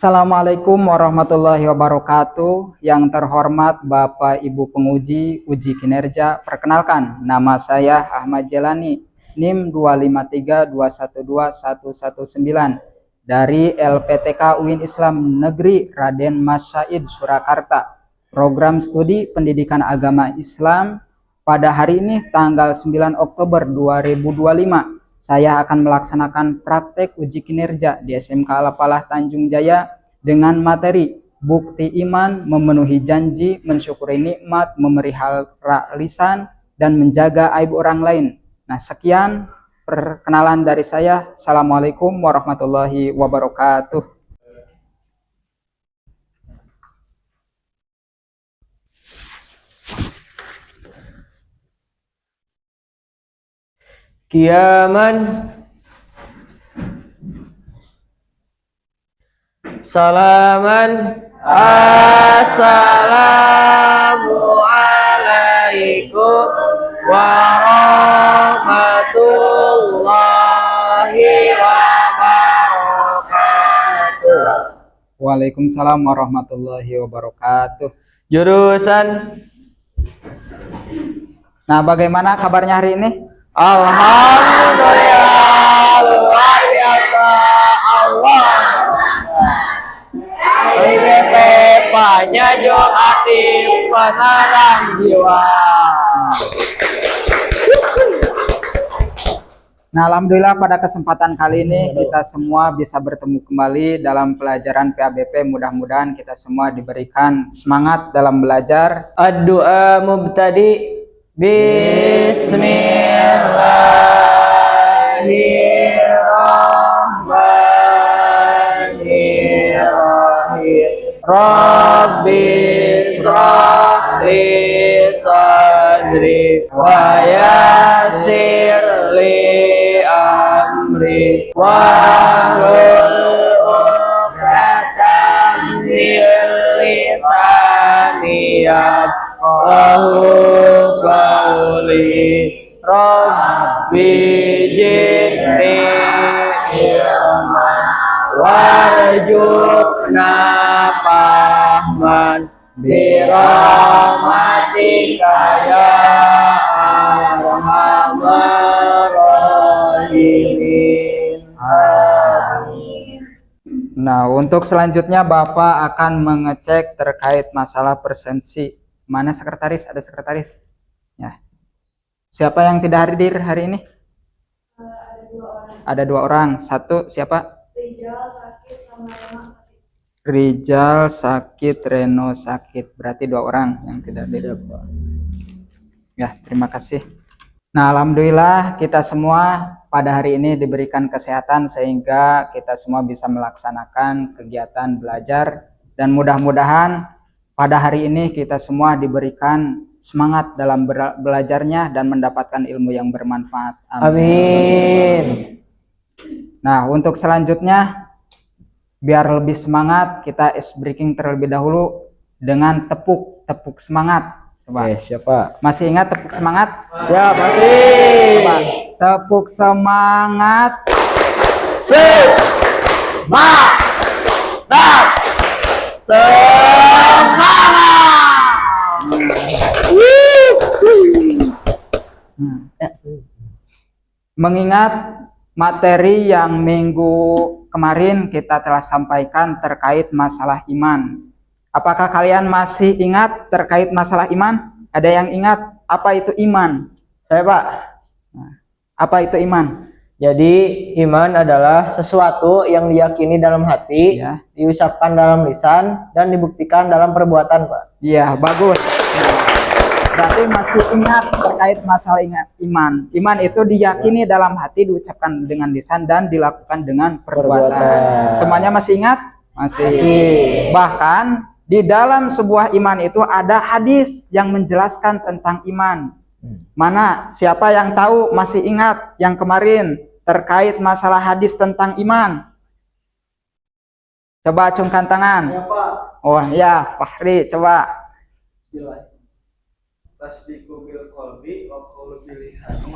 Assalamualaikum warahmatullahi wabarakatuh. Yang terhormat Bapak Ibu penguji uji kinerja, perkenalkan nama saya Ahmad Jelani, NIM 253212119 dari LPTK UIN Islam Negeri Raden Mas Said Surakarta, program studi pendidikan agama Islam. Pada hari ini tanggal 9 Oktober 2025 saya akan melaksanakan praktek uji kinerja di SMK Al-Falah Tanjung Jaya dengan materi bukti iman, memenuhi janji, mensyukuri nikmat, memelihara lisan, dan menjaga aib orang lain. Nah, sekian perkenalan dari saya. Assalamualaikum warahmatullahi wabarakatuh. Kiaman salaman assalamualaikum warahmatullahi wabarakatuh. Waalaikumsalam warahmatullahi wabarakatuh. Jurusan. Nah, bagaimana kabarnya hari ini? Alhamdulillah, luar biasa. Allah IPP penyanjung hati, penerang jiwa. Nah, alhamdulillah pada kesempatan kali ini kita semua bisa bertemu kembali dalam pelajaran PABP. Mudah-mudahan kita semua diberikan semangat dalam belajar. Ad-du'a mubtadi. Bismillahirrahmanirrahim. Rabbi shrah li sadri wa yassir li amri wahlul 'uqdatam min lisani yafqahu qawli. Rabbi zidni ilman warzuqna fahman birahmatika ya arhamar rahimin. Amin. Nah, untuk selanjutnya Bapak akan mengecek terkait masalah presensi. Mana sekretaris? Ada sekretaris? Ya. Siapa yang tidak hadir hari ini? Ada dua orang. Satu siapa? Rijal sakit sama Reno sakit. Rijal sakit, Reno sakit. Berarti dua orang yang tidak hadir. Ya, terima kasih. Nah, alhamdulillah kita semua pada hari ini diberikan kesehatan sehingga kita semua bisa melaksanakan kegiatan belajar, dan mudah-mudahan pada hari ini kita semua diberikan semangat dalam belajarnya dan mendapatkan ilmu yang bermanfaat. Amin. Nah, untuk selanjutnya biar lebih semangat kita ice breaking terlebih dahulu dengan tepuk semangat. Coba. Siapa? Masih ingat tepuk semangat? Siap, masih. Coba. Tepuk semangat. Semangat. Mengingat materi yang minggu kemarin kita telah sampaikan terkait masalah iman. Apakah kalian masih ingat terkait masalah iman? Ada yang ingat apa itu iman? Saya, Pak. Nah, apa itu iman? Jadi iman adalah sesuatu yang diyakini dalam hati, Ya. diucapkan dalam lisan, dan dibuktikan dalam perbuatan, Pak. Iya, bagus. Berarti masih ingat terkait masalah iman. Iman itu diyakini dalam hati, diucapkan dengan lisan, dan dilakukan dengan perbuatan. Semuanya masih ingat? Masih. Bahkan di dalam sebuah iman itu ada hadis yang menjelaskan tentang iman. Mana? Siapa yang tahu, masih ingat yang kemarin terkait masalah hadis tentang iman? Coba acungkan tangan. Ya, Pak. Oh ya, Fahri, coba. Tasbiqu bil qalbi wa qawlu bil lisani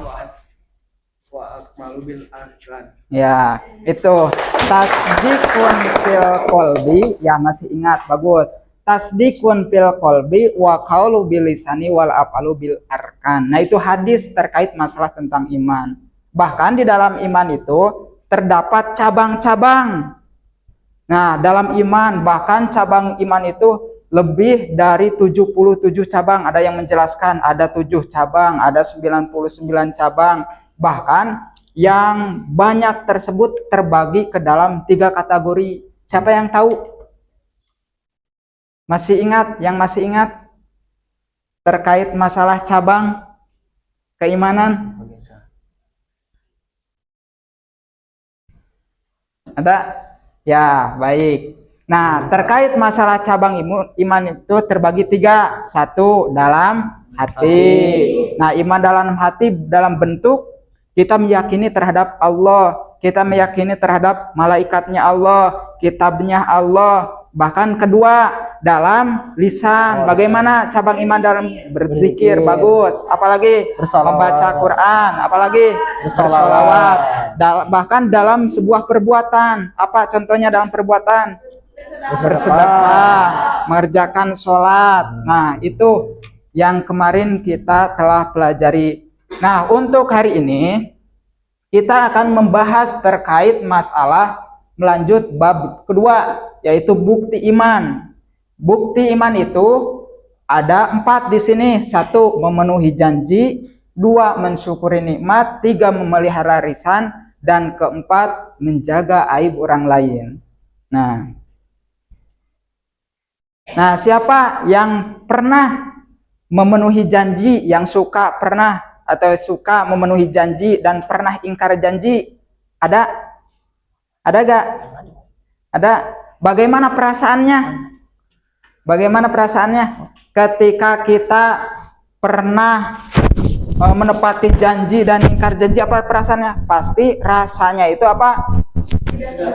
wa akmalu bil arkan. Ya, itu tasdikun fil qalbi, ya masih ingat, bagus. Tasdikun fil qalbi wa qaulu bil lisani wal afalu bil arkan. Nah, itu hadis terkait masalah tentang iman. Bahkan di dalam iman itu terdapat cabang-cabang. Nah, dalam iman bahkan cabang iman itu lebih dari 77 cabang. Ada yang menjelaskan ada 7 cabang, ada 99 cabang. Bahkan yang banyak tersebut terbagi ke dalam 3 kategori. Siapa yang tahu? Masih ingat? Yang masih ingat terkait masalah cabang keimanan? Ada? Ya, baik. Nah, terkait masalah cabang iman itu terbagi 3. 1 dalam hati. Nah, iman dalam hati dalam bentuk kita meyakini terhadap Allah, kita meyakini terhadap malaikatnya Allah, kitabnya Allah. Bahkan kedua dalam lisan. Bagaimana cabang iman dalam berzikir? Bagus. Apalagi membaca Quran, apalagi bersolawat. Bahkan dalam sebuah perbuatan. Apa contohnya dalam perbuatan? Bersedekah, mengerjakan sholat. Nah, itu yang kemarin kita telah pelajari. Nah, untuk hari ini kita akan membahas terkait masalah melanjut bab kedua, yaitu bukti iman. Bukti iman itu ada 4 di sini. 1 memenuhi janji, 2 mensyukuri nikmat, 3 memelihara lisan, dan keempat menjaga aib orang lain. Nah, siapa yang pernah memenuhi janji, yang suka pernah atau suka memenuhi janji dan pernah ingkar janji? Ada? Ada gak? Ada. Bagaimana perasaannya? Bagaimana perasaannya ketika kita pernah menepati janji dan ingkar janji? Apa perasaannya? Pasti rasanya itu apa?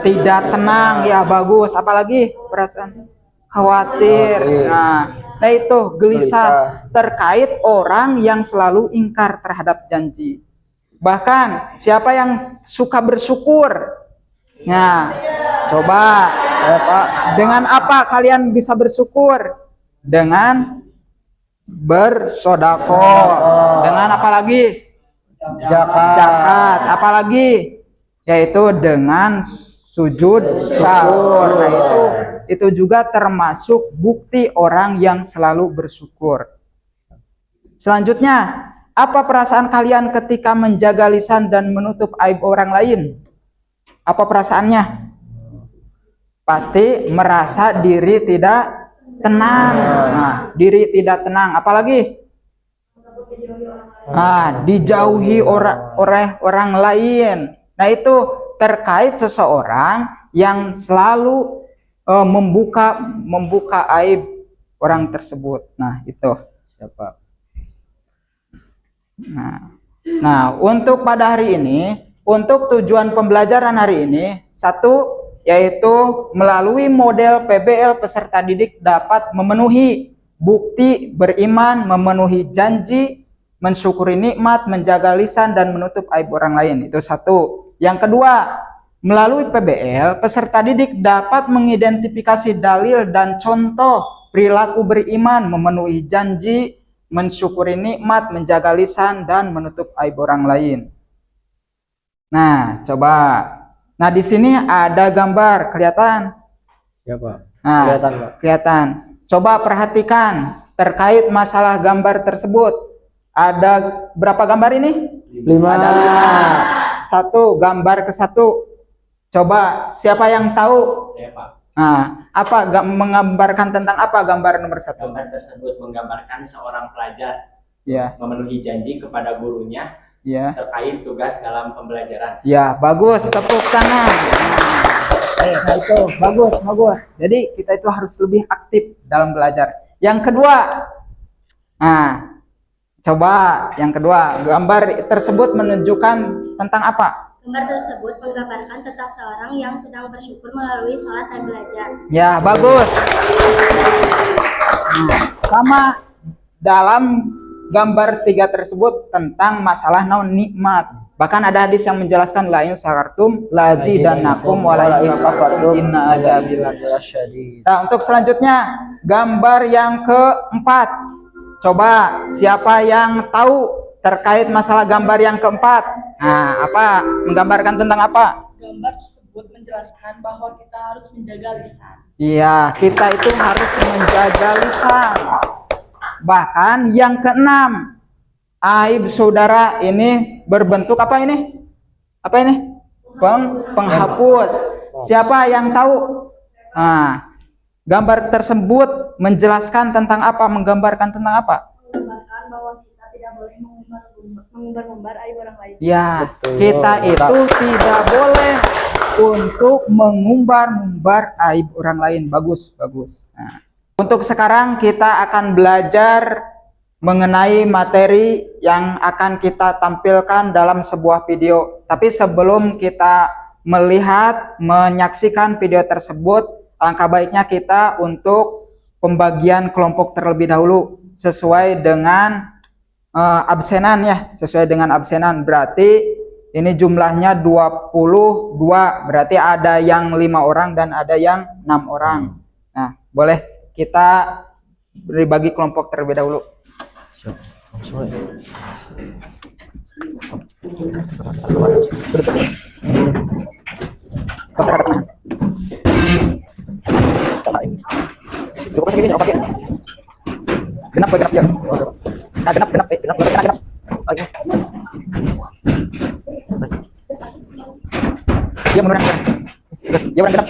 Tidak tenang. Ya, bagus. Apalagi perasaan khawatir. Nah, itu gelisah terkait orang yang selalu ingkar terhadap janji. Bahkan siapa yang suka bersyukur? Nah, coba dengan apa kalian bisa bersyukur? Dengan bersedekah. Dengan apa lagi? Zakat. Apalagi? Yaitu dengan sujud syukur. Nah, itu juga termasuk bukti orang yang selalu bersyukur. Selanjutnya, apa perasaan kalian ketika menjaga lisan dan menutup aib orang lain? Apa perasaannya? Pasti merasa diri tidak tenang. Nah, diri tidak tenang. Apalagi? Dijauhi oleh orang lain. Nah, itu terkait seseorang yang selalu membuka aib orang tersebut. Nah, itu siapa? Nah, untuk pada hari ini, untuk tujuan pembelajaran hari ini, 1 yaitu melalui model PBL peserta didik dapat memenuhi bukti beriman, memenuhi janji, mensyukuri nikmat, menjaga lisan, dan menutup aib orang lain. Itu 1. Yang kedua, melalui PBL, peserta didik dapat mengidentifikasi dalil dan contoh perilaku beriman, memenuhi janji, mensyukuri nikmat, menjaga lisan, dan menutup aib orang lain. Nah, coba. Nah, di sini ada gambar, kelihatan? Ya, Pak. Nah, kelihatan, Pak. Kelihatan. Coba perhatikan terkait masalah gambar tersebut. Ada berapa gambar ini? 5. Ada 5. 1 gambar ke 1. Coba siapa yang tahu? Saya, Pak. Nah, menggambarkan tentang apa gambar nomor 1? Gambar tersebut menggambarkan seorang pelajar memenuhi janji kepada gurunya terkait tugas dalam pembelajaran. Ya, bagus, tepuk tangan. Nah, itu bagus. Jadi kita itu harus lebih aktif dalam belajar. Yang kedua, nah, coba yang kedua, gambar tersebut menunjukkan tentang apa? Gambar tersebut menggambarkan tentang seorang yang sedang bersyukur melalui sholat dan belajar. Ya, bagus. Sama dalam gambar 3 tersebut tentang masalah nikmat. Bahkan ada hadis yang menjelaskan la in syakartum lazidannakum wa la in kafartum inna adzabi lasyadid. Nah, untuk selanjutnya gambar yang keempat. Coba siapa yang tahu terkait masalah gambar yang keempat? Nah, apa? Menggambarkan tentang apa? Gambar tersebut menjelaskan bahwa kita harus menjaga lisan. Iya, kita itu harus menjaga lisan. Bahkan yang keenam, aib saudara ini berbentuk apa ini? Apa ini? Penghapus. Siapa yang tahu? Nah, gambar tersebut menjelaskan tentang apa? Menggambarkan tentang apa? Menggambarkan bahwa kita tidak boleh mengumbar-umbar aib orang lain. Ya, kita itu tidak boleh untuk mengumbar-umbar aib orang lain. Bagus, bagus. Nah, untuk sekarang kita akan belajar mengenai materi yang akan kita tampilkan dalam sebuah video. Tapi sebelum kita menyaksikan video tersebut, alangkah baiknya kita untuk pembagian kelompok terlebih dahulu sesuai dengan absenan ya, sesuai dengan absenan. Berarti ini jumlahnya 22, berarti ada yang 5 orang dan ada yang 6 orang. Nah, boleh kita dibagi kelompok terlebih dahulu. Genap ya. Nah, genap. Oke. Ya, beneran. Ya, beneran genap.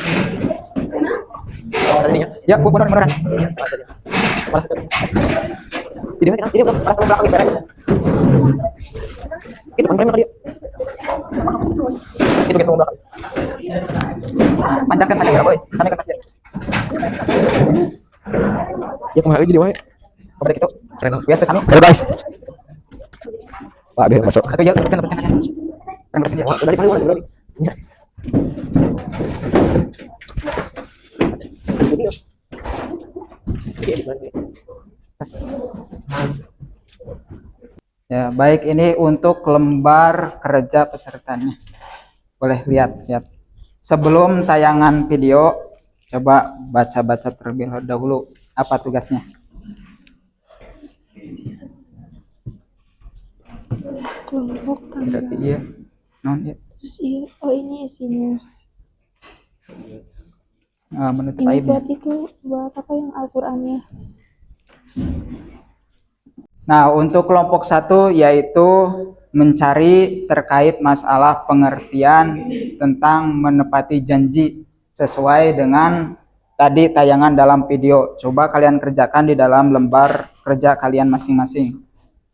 Ya, beneran. Ini belakang beres. Itu beneran dia. Itu gitu belakang. Panjangkan boy. Sampai ke pasir. Ya, kemarin jadi wae. Kepada itu. Biasa sami. Ayo guys. Pak, biar masuk. Satu ya, kan dapat kan. Kan dapat ya. Dari paling dari. Ya, baik, ini untuk lembar kerja pesertanya. Boleh lihat. Sebelum tayangan video, coba baca-baca terlebih dahulu apa tugasnya. Kelompok tanggal. Berarti iya. Ya. Terus iya, oh ini isinya. Menutup Ini aibnya. buat itu, buat apa yang Al-Qur'annya? Nah, untuk kelompok 1 yaitu mencari terkait masalah pengertian tentang menepati janji sesuai dengan tadi tayangan dalam video. Coba kalian kerjakan di dalam lembar kerja kalian masing-masing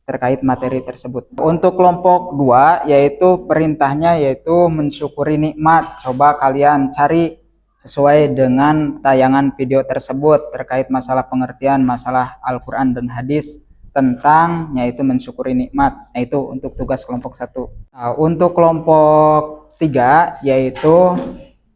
terkait materi tersebut. Untuk kelompok 2 yaitu perintahnya yaitu mensyukuri nikmat. Coba kalian cari sesuai dengan tayangan video tersebut terkait masalah pengertian masalah Al-Quran dan hadis tentang yaitu mensyukuri nikmat. Nah, itu untuk tugas kelompok 1. Nah, untuk kelompok 3 yaitu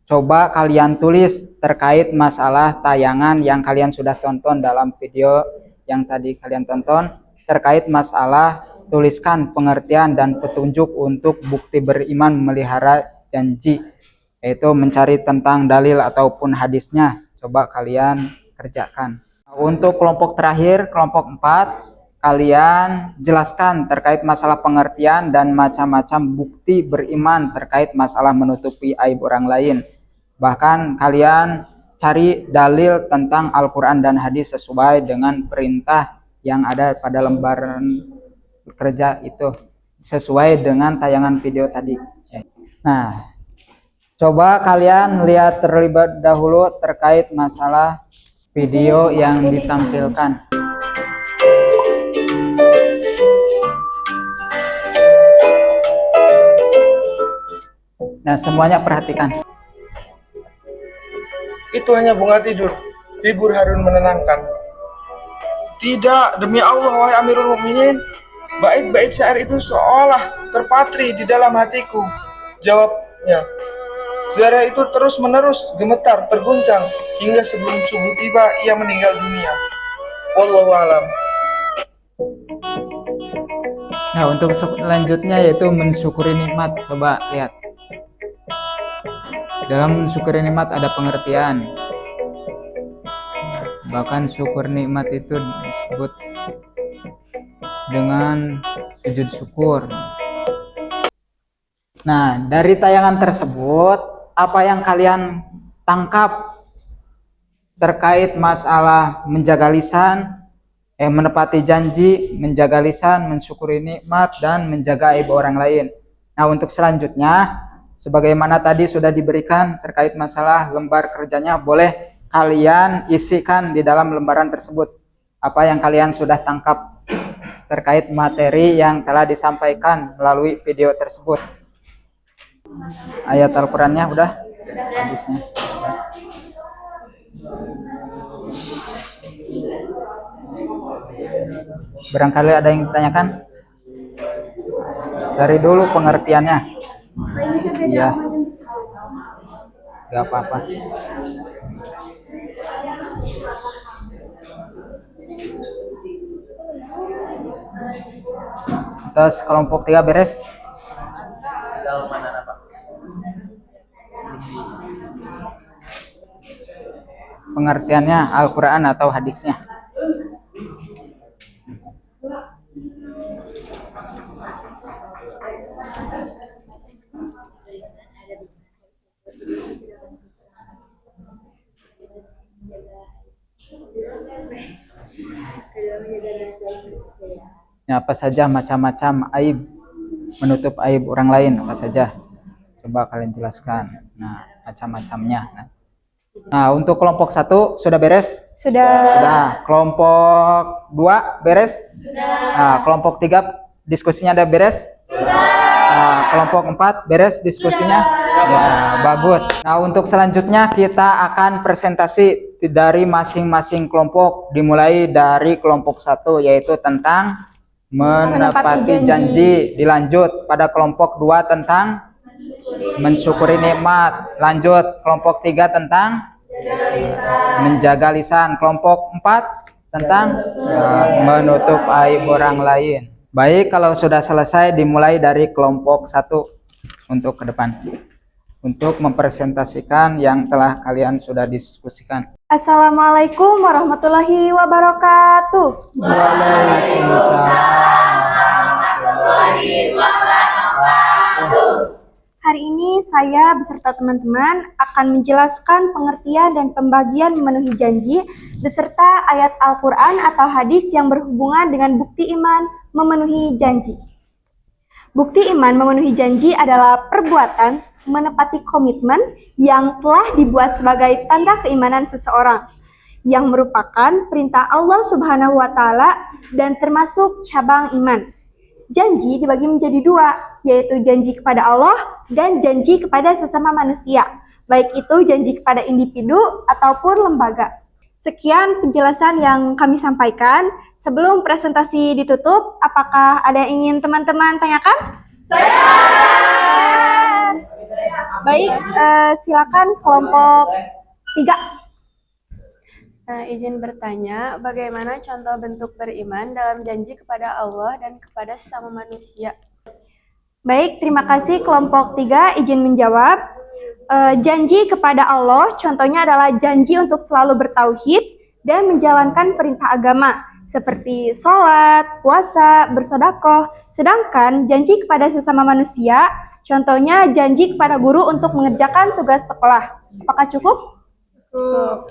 coba kalian tulis terkait masalah tayangan yang kalian sudah tonton dalam video yang tadi kalian tonton terkait masalah tuliskan pengertian dan petunjuk untuk bukti beriman memelihara janji, yaitu mencari tentang dalil ataupun hadisnya. Coba kalian kerjakan. Untuk kelompok terakhir, kelompok 4, kalian jelaskan terkait masalah pengertian dan macam-macam bukti beriman terkait masalah menutupi aib orang lain. Bahkan kalian cari dalil tentang Al-Quran dan hadis sesuai dengan perintah yang ada pada lembaran kerja itu, sesuai dengan tayangan video tadi. Nah, coba kalian lihat terlebih dahulu terkait masalah video yang ditampilkan. Nah, semuanya perhatikan. Itu hanya bunga tidur, hibur harun menenangkan. Tidak, demi Allah wahai Amirul Mukminin, bait-bait syair itu seolah terpatri di dalam hatiku. Jawabnya, Zara itu terus-menerus gemetar, terguncang hingga sebelum subuh tiba ia meninggal dunia. Wallahu alam. Nah, untuk selanjutnya yaitu mensyukuri nikmat. Coba lihat. Dalam mensyukuri nikmat ada pengertian. Bahkan syukur nikmat itu disebut dengan sujud syukur. Nah, dari tayangan tersebut, apa yang kalian tangkap terkait masalah menjaga lisan, menepati janji, menjaga lisan, mensyukuri nikmat, dan menjaga aib orang lain? Nah, untuk selanjutnya, sebagaimana tadi sudah diberikan terkait masalah lembar kerjanya, boleh kalian isikan di dalam lembaran tersebut apa yang kalian sudah tangkap terkait materi yang telah disampaikan melalui video tersebut. Ayat Al-Qurannya udah, hadisnya. Barangkali ada yang ditanyakan? Cari dulu pengertiannya. Iya. Gak apa-apa. Terus kelompok 3 beres? Pengertiannya Al-Quran atau hadisnya? Ya, apa saja macam-macam aib, menutup aib orang lain, apa saja? Coba kalian jelaskan. Nah, macam-macamnya. Nah, untuk kelompok 1 sudah beres? Sudah. Kelompok 2 beres? Sudah. Nah, kelompok 3 diskusinya ada beres? Sudah. Nah, kelompok 4 beres diskusinya? Ya, bagus. Nah, untuk selanjutnya kita akan presentasi dari masing-masing kelompok, dimulai dari kelompok 1 yaitu tentang menepati janji, dilanjut pada kelompok 2 tentang mensyukuri nikmat, lanjut kelompok 3 tentang menjaga lisan, kelompok 4 tentang menutup aib orang lain. Baik, kalau sudah selesai dimulai dari kelompok 1 untuk ke depan, untuk mempresentasikan yang telah kalian sudah diskusikan. Assalamualaikum warahmatullahi wabarakatuh. Waalaikumsalam warahmatullahi wabarakatuh. Hari ini saya beserta teman-teman akan menjelaskan pengertian dan pembagian memenuhi janji beserta ayat Al-Quran atau hadis yang berhubungan dengan bukti iman memenuhi janji. Bukti iman memenuhi janji adalah perbuatan menepati komitmen yang telah dibuat sebagai tanda keimanan seseorang, yang merupakan perintah Allah Subhanahu wa Ta'ala dan termasuk cabang iman. Janji dibagi menjadi 2, yaitu janji kepada Allah dan janji kepada sesama manusia, baik itu janji kepada individu ataupun lembaga. Sekian penjelasan yang kami sampaikan. Sebelum presentasi ditutup, apakah ada yang ingin teman-teman tanyakan? Baik, silakan kelompok 3. Izin bertanya, bagaimana contoh bentuk beriman dalam janji kepada Allah dan kepada sesama manusia? Baik, terima kasih kelompok 3 izin menjawab. Janji kepada Allah contohnya adalah janji untuk selalu bertauhid dan menjalankan perintah agama seperti sholat, puasa, bersedekah. Sedangkan janji kepada sesama manusia contohnya janji kepada guru untuk mengerjakan tugas sekolah. Apakah cukup? Cukup.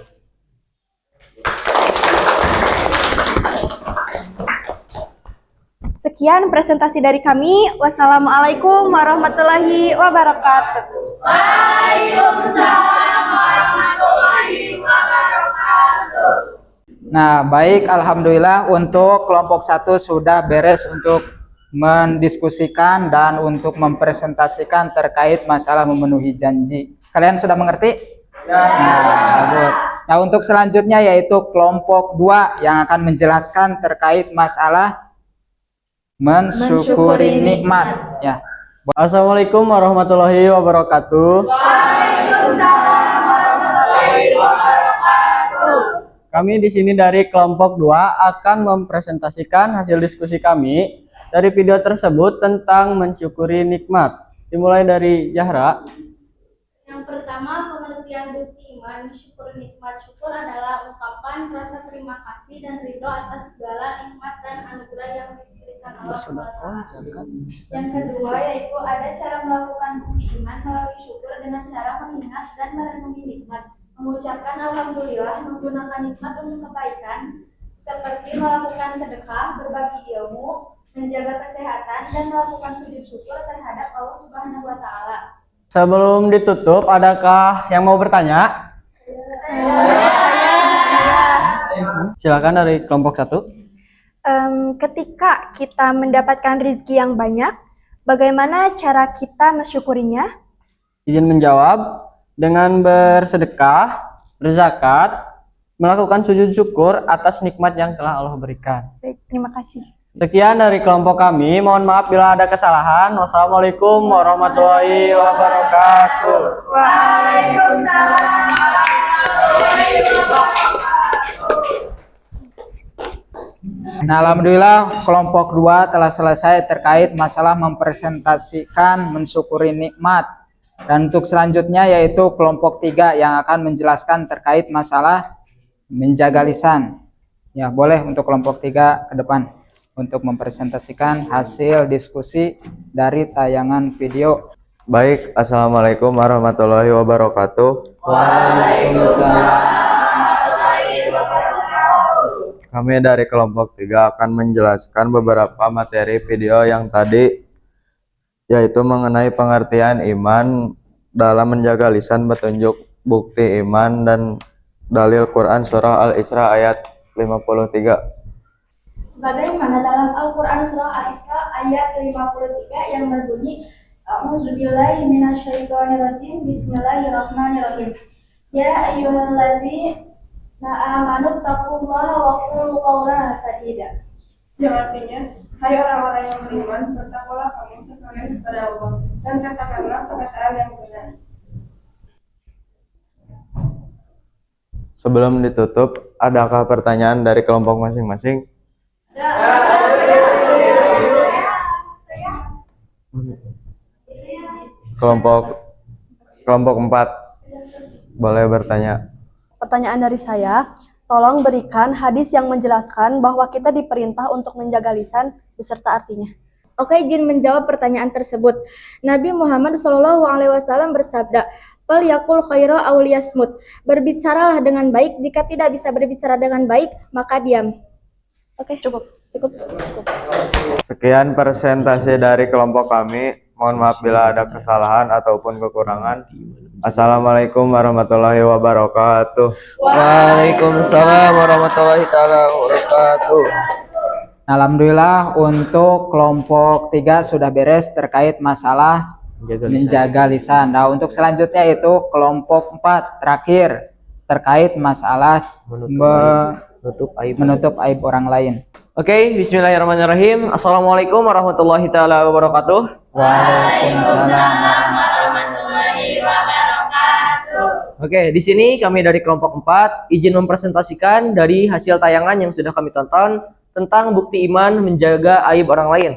Sekian presentasi dari kami. Wassalamualaikum warahmatullahi wabarakatuh. Waalaikumsalam warahmatullahi wabarakatuh. Nah, baik, alhamdulillah untuk kelompok 1 sudah beres untuk mendiskusikan dan untuk mempresentasikan terkait masalah memenuhi janji. Kalian sudah mengerti? Ya. Nah, bagus. Nah, untuk selanjutnya yaitu kelompok 2 yang akan menjelaskan terkait masalah mensyukuri nikmat. Ya. Assalamualaikum warahmatullahi wabarakatuh. Waalaikumsalam warahmatullahi wabarakatuh. Kami di sini dari kelompok 2 akan mempresentasikan hasil diskusi kami dari video tersebut tentang mensyukuri nikmat. Dimulai dari Zahra. Yang pertama, pengertian bukti iman, syukur nikmat. Syukur adalah ungkapan rasa terima kasih dan ridho atas segala nikmat dan anugerah yang diberikan Allah SWT. Yang kedua, yaitu ada cara melakukan bukti iman melalui syukur dengan cara mengingat dan merenungi nikmat, mengucapkan alhamdulillah, menggunakan nikmat untuk kebaikan, seperti melakukan sedekah, berbagi ilmu, menjaga kesehatan, dan melakukan sujud syukur terhadap Allah Subhanahu wa Ta'ala. Sebelum ditutup, adakah yang mau bertanya? Silakan dari kelompok 1. Ketika kita mendapatkan rezeki yang banyak, bagaimana cara kita mensyukurinya? Izin menjawab, dengan bersedekah, berzakat, melakukan sujud syukur atas nikmat yang telah Allah berikan. Baik, terima kasih. Sekian dari kelompok kami. Mohon maaf bila ada kesalahan. Wassalamualaikum warahmatullahi wabarakatuh. Waalaikumsalam. Nah, alhamdulillah kelompok 2 telah selesai terkait masalah mempresentasikan mensyukuri nikmat. Dan untuk selanjutnya yaitu kelompok 3 yang akan menjelaskan terkait masalah menjaga lisan. Ya, boleh untuk kelompok 3 ke depan untuk mempresentasikan hasil diskusi dari tayangan video. Baik, assalamualaikum warahmatullahi wabarakatuh. Waalaikumsalam. Kami dari kelompok 3 akan menjelaskan beberapa materi video yang tadi, yaitu mengenai pengertian iman dalam menjaga lisan, petunjuk bukti iman, dan dalil Quran surah Al-Isra ayat 53. Sebagaimana dalam Al-Quran surah Al-Isra ayat 53 yang berbunyi, A'udzubillahi minasyaitonirrajim, Bismillahirrahmanirrahim. Ya ayyuhalladzina amanu taqullaha wa qulu qawlan sadida. Yang artinya, hai orang-orang yang beriman, bertakwalah kamu sekalian kepada Allah dan katakanlah perkataan yang benar. Sebelum ditutup, adakah pertanyaan dari kelompok masing-masing? Kelompok 4 boleh bertanya. Pertanyaan dari saya, tolong berikan hadis yang menjelaskan bahwa kita diperintah untuk menjaga lisan beserta artinya. Oke, izin menjawab pertanyaan tersebut. Nabi Muhammad SAW bersabda, "Fal yakul khaira aw liyasmut." Berbicaralah dengan baik, jika tidak bisa berbicara dengan baik, maka diam. Oke, cukup. Sekian presentasi dari kelompok kami. Mohon maaf bila ada kesalahan ataupun kekurangan. Assalamualaikum warahmatullahi wabarakatuh. Waalaikumsalam warahmatullahi wabarakatuh. Alhamdulillah untuk kelompok 3 sudah beres terkait masalah menjaga lisan. Nah, untuk selanjutnya itu kelompok 4 terakhir terkait masalah menutup aib orang lain. Oke, bismillahirrahmanirrahim. Assalamualaikum warahmatullahi wabarakatuh. Waalaikumsalam. Oke, di sini kami dari kelompok 4 izin mempresentasikan dari hasil tayangan yang sudah kami tonton tentang bukti iman menjaga aib orang lain.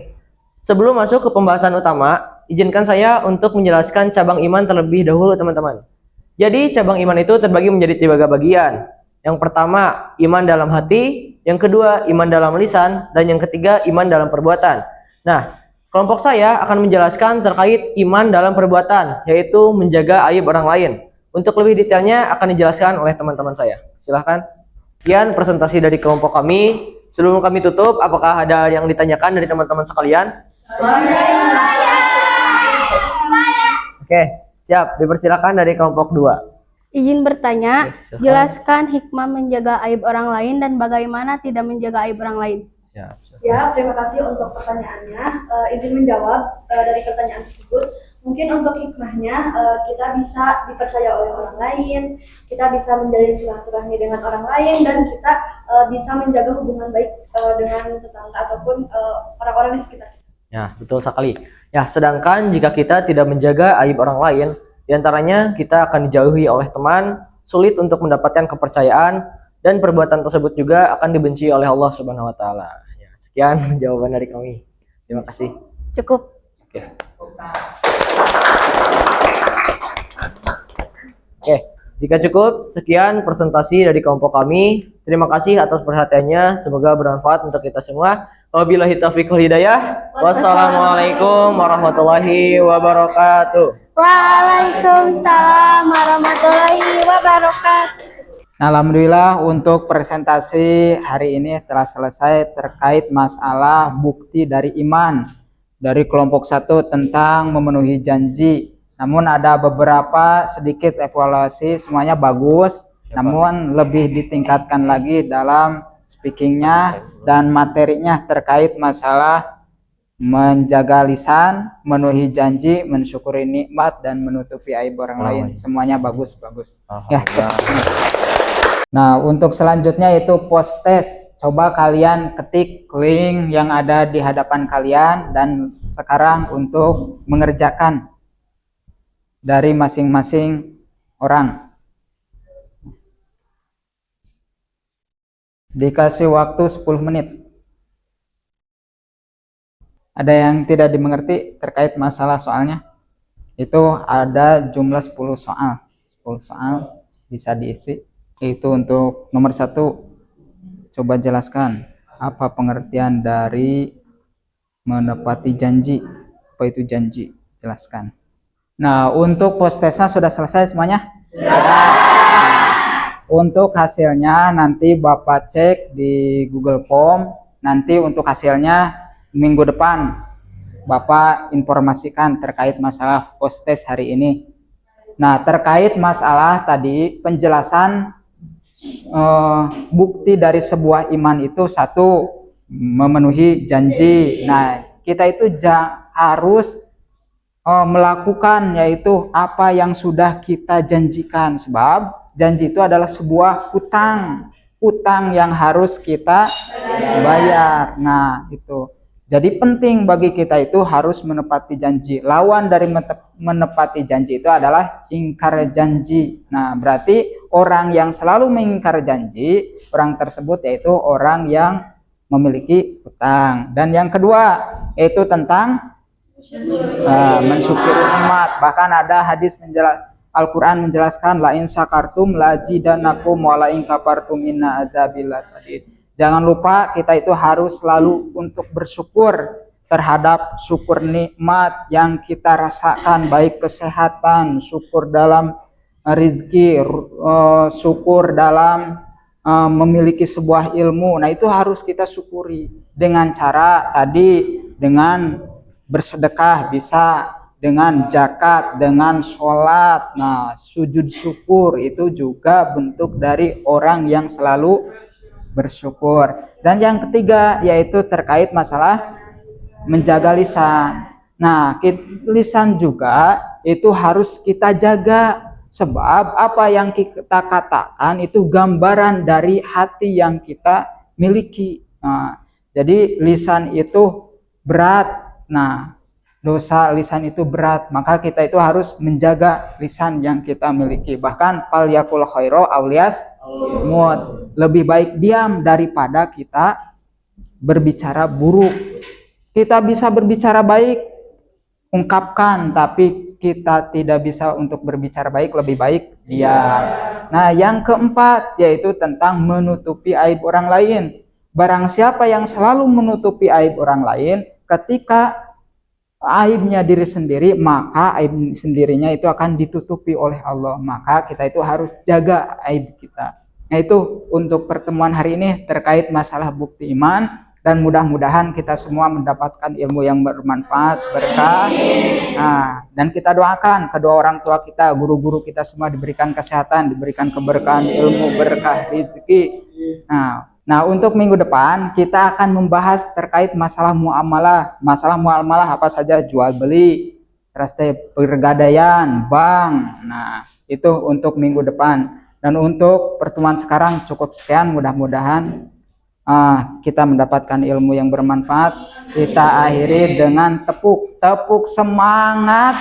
Sebelum masuk ke pembahasan utama, izinkan saya untuk menjelaskan cabang iman terlebih dahulu, teman-teman. Jadi, cabang iman itu terbagi menjadi 3 bagian. Yang pertama, iman dalam hati, yang kedua, iman dalam lisan, dan yang ketiga, iman dalam perbuatan. Nah, kelompok saya akan menjelaskan terkait iman dalam perbuatan, yaitu menjaga aib orang lain. Untuk lebih detailnya akan dijelaskan oleh teman-teman saya. Silahkan. Sekian presentasi dari kelompok kami. Sebelum kami tutup, apakah ada yang ditanyakan dari teman-teman sekalian? Oke, siap. Dipersilakan dari kelompok 2. Izin bertanya, Oke, silakan. jelaskan hikmah menjaga aib orang lain dan bagaimana tidak menjaga aib orang lain. Ya, terima kasih untuk pertanyaannya. Izin menjawab dari pertanyaan tersebut. Mungkin untuk hikmahnya, kita bisa dipercaya oleh orang lain, kita bisa menjalin silaturahmi dengan orang lain, dan kita bisa menjaga hubungan baik dengan tetangga ataupun orang-orang di sekitar. Ya, betul sekali. Ya, sedangkan jika kita tidak menjaga aib orang lain, diantaranya kita akan dijauhi oleh teman, sulit untuk mendapatkan kepercayaan, dan perbuatan tersebut juga akan dibenci oleh Allah Subhanahu wa Ta'ala. Ya, sekian jawaban dari kami. Terima kasih. Cukup. Oke. Oke, jika cukup, sekian presentasi dari kelompok kami. Terima kasih atas perhatiannya. Semoga bermanfaat untuk kita semua. Wabillahi taufiq wal hidayah. Wassalamualaikum warahmatullahi wabarakatuh. Waalaikumsalam warahmatullahi wabarakatuh. Alhamdulillah untuk presentasi hari ini telah selesai terkait masalah bukti dari iman dari kelompok 1 tentang memenuhi janji. Namun ada beberapa sedikit evaluasi, semuanya bagus, namun lebih ditingkatkan lagi dalam speakingnya dan materinya terkait masalah menjaga lisan, memenuhi janji, mensyukuri nikmat dan menutupi aib orang lain. Semuanya bagus. Ya. Nah, untuk selanjutnya itu post test. Coba kalian ketik link yang ada di hadapan kalian dan sekarang untuk mengerjakan dari masing-masing orang. Dikasih waktu 10 menit. Ada yang tidak dimengerti terkait masalah soalnya? Itu ada jumlah 10 soal. 10 soal bisa diisi. Itu untuk nomor 1. Coba jelaskan apa pengertian dari menepati janji. Apa itu janji? Jelaskan. Nah, untuk post testnya sudah selesai semuanya? Untuk hasilnya nanti Bapak cek di Google Form. Nanti untuk hasilnya minggu depan Bapak informasikan terkait masalah post test hari ini. Nah, terkait masalah tadi penjelasan bukti dari sebuah iman itu 1, memenuhi janji. Nah, kita itu harus melakukan yaitu apa yang sudah kita janjikan, sebab janji itu adalah sebuah utang yang harus kita bayar. Nah, itu jadi penting bagi kita itu harus menepati janji. Lawan dari menepati janji itu adalah ingkar janji. Nah, berarti orang yang selalu mengingkar janji, orang tersebut yaitu orang yang memiliki utang. Dan yang kedua yaitu tentang mensyukuri nikmat. Bahkan ada hadis Al-Quran menjelaskan la in syakartum lazidanakum wa la in kafartum inna adzabil lasyadid. Jangan lupa kita itu harus selalu untuk bersyukur terhadap syukur nikmat yang kita rasakan, baik kesehatan, syukur dalam rezeki, syukur dalam memiliki sebuah ilmu. Nah, itu harus kita syukuri dengan cara tadi, dengan bersedekah, bisa dengan zakat, dengan sholat. Nah, sujud syukur itu juga bentuk dari orang yang selalu bersyukur. Dan yang ketiga yaitu terkait masalah menjaga lisan. Nah, lisan juga itu harus kita jaga, sebab apa yang kita katakan itu gambaran dari hati yang kita miliki. Nah, jadi lisan itu berat. Nah, dosa lisan itu berat, maka kita itu harus menjaga lisan yang kita miliki. Bahkan fal yakul khairo aulias mut, lebih baik diam daripada kita berbicara buruk. Kita bisa berbicara baik, ungkapkan, tapi kita tidak bisa untuk berbicara baik, lebih baik diam. Nah, yang keempat yaitu tentang menutupi aib orang lain. Barang siapa yang selalu menutupi aib orang lain, ketika aibnya diri sendiri, maka aib sendirinya itu akan ditutupi oleh Allah. Maka kita itu harus jaga aib kita. Nah, itu untuk pertemuan hari ini terkait masalah bukti iman, dan mudah-mudahan kita semua mendapatkan ilmu yang bermanfaat, berkah. Nah, dan kita doakan kedua orang tua kita, guru-guru kita semua diberikan kesehatan, diberikan keberkahan ilmu, berkah rezeki. Nah, untuk minggu depan kita akan membahas terkait masalah muamalah. Masalah muamalah apa saja? Jual beli, terus pergadaian, bank. Nah, itu untuk minggu depan. Dan untuk pertemuan sekarang cukup sekian. Mudah-mudahan kita mendapatkan ilmu yang bermanfaat. Kita akhiri dengan tepuk semangat.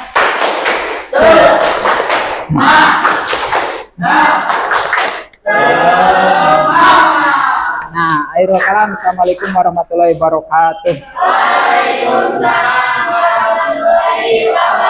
Nah, akhirul kalam. Assalamualaikum warahmatullahi wabarakatuh. Waalaikumsalam warahmatullahi wabarakatuh.